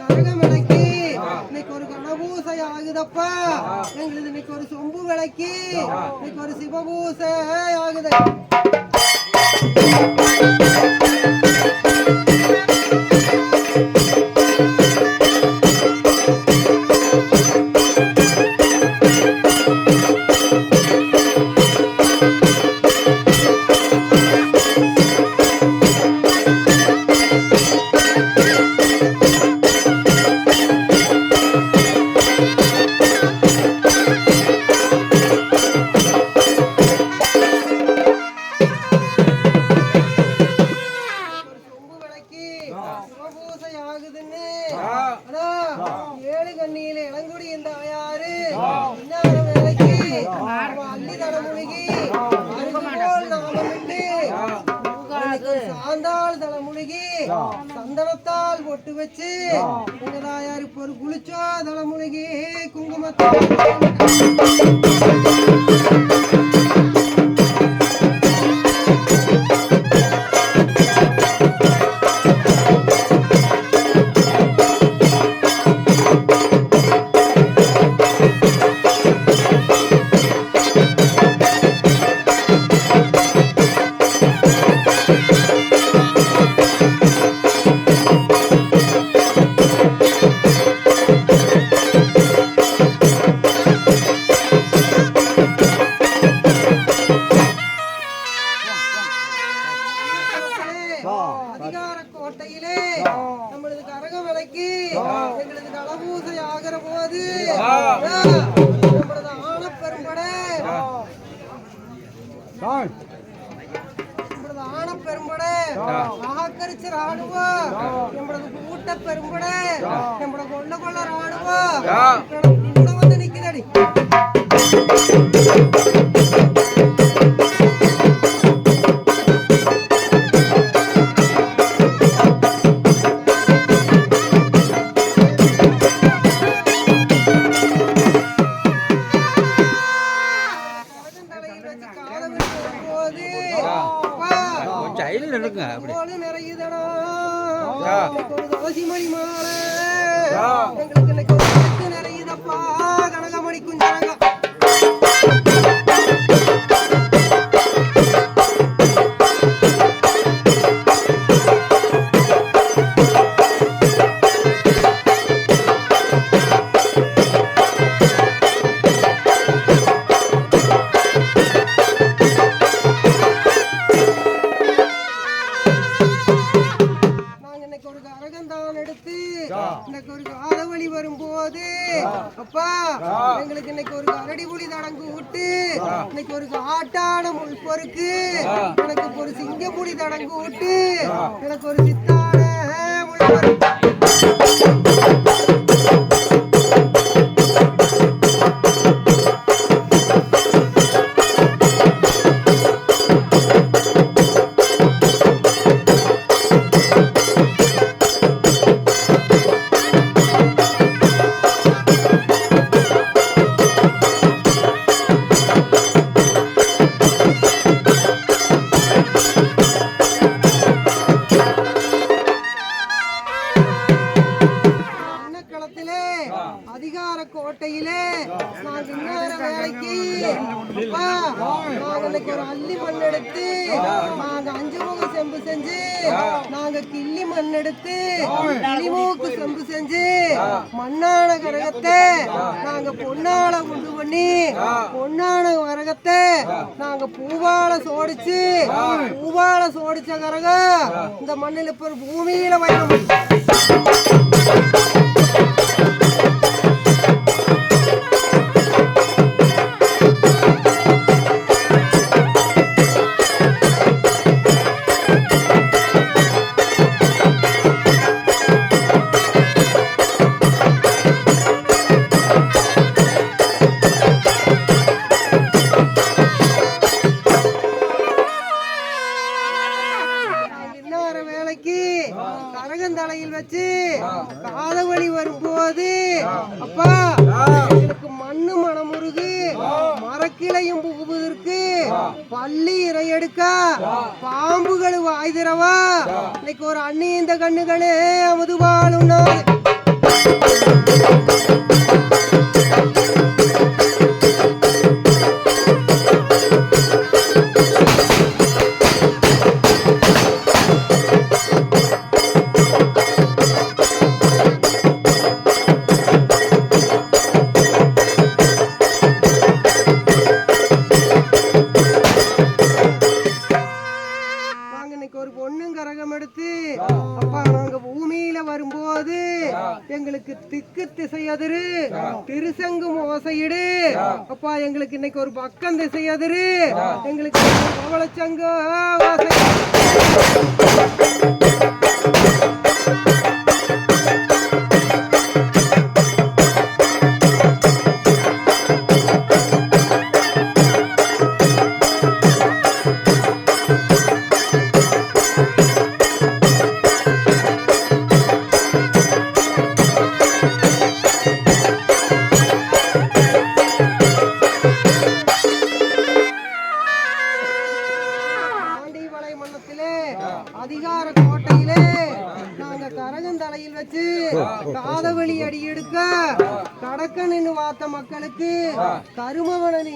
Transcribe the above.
கரகம் விளக்கி இன்னைக்கு ஒரு கணபூசை ஆகுதப்பா. எங்களுக்கு இன்னைக்கு ஒரு சொம்பு விளக்கி இன்னைக்கு ஒரு சிவபூசை ஆகுது. ஏழு கண்ணியில இளங்குடி இந்த ஆயாரு வேலைக்கு அள்ளி தலைமுழுகி நாமமிட்டு சாந்தாள் தலைமுழுகி சந்தனத்தால் பொட்டு வச்சு உங்க தாயாரு இப்போ ஒரு குளிச்சோ தலைமுழுகி குங்குமத்தால் கோட்டையிலே நம்மளது கரகம் விளக்கி எங்களது கலபூசை ஆகிற போது நம்மளது ஆனப்பெரும்படை ஆக்கரிச்சு ராணுவம் நம்மளது கூட்ட பெரும்படை நம்மள கொள்ள கொள்ள ராணுவம் வந்து நிக்கிறடி. மணி மாலை எங்களுக்கு நிறையுதப்பா கனகமணி குஞ்சாங்க. இன்னைக்கு ஒரு காலவழி வரும்போது அப்பா எங்களுக்கு இன்னைக்கு ஒரு கரடி புலி தடங்கு விட்டு இன்னைக்கு ஒரு காட்டான முள் பொறுக்கு எனக்கு ஒரு சிங்க புலி தடங்கு விட்டு எனக்கு ஒரு சித்தான முள் பொறுக்கு அதிகார கோட்டையிலே நாங்க இன்னொரு வேலைக்கு நாங்க ஒரு அள்ளி மண் எடுத்து நாங்க 5 முக செம்பு செஞ்சு நாங்க கிள்ளி மண் எடுத்து கிளிமூக்கு செம்பு செஞ்சு மண்ணான கரகத்தை நாங்க பொன்னால உண்டு பண்ணி பொன்னான கரகத்தை நாங்க பூவால சோடிச்சு பூவால சோடிச்ச கரகம் இந்த மண்ணில் இப்ப பூமியில வைக்க கரகந்தலையில் வச்சு காதவழி வரும்போது அப்பா எனக்கு மண்ணு மனமுருகு மரக்கிளையும் புகுவதற்கு பள்ளி இறை எடுக்க பாம்புகள் வாய்திரவா இன்னைக்கு ஒரு அண்ணி இந்த கண்ணுகளே அமுதுபால் உண்ணாது. எங்களுக்கு திக்கு திசையதிரு திருசங்கு ஓசையிடு அப்பா எங்களுக்கு இன்னைக்கு ஒரு பக்கம் திசையதிரு எங்களுக்கு பவளச்சங்கு ஓசை அதிகார கோட்டையிலே நாங்க கரகந்தலையில் வச்சு காதவழி அடி எடுக்க கடக்கன்னு பார்த்த மக்களுக்கு கருமவனி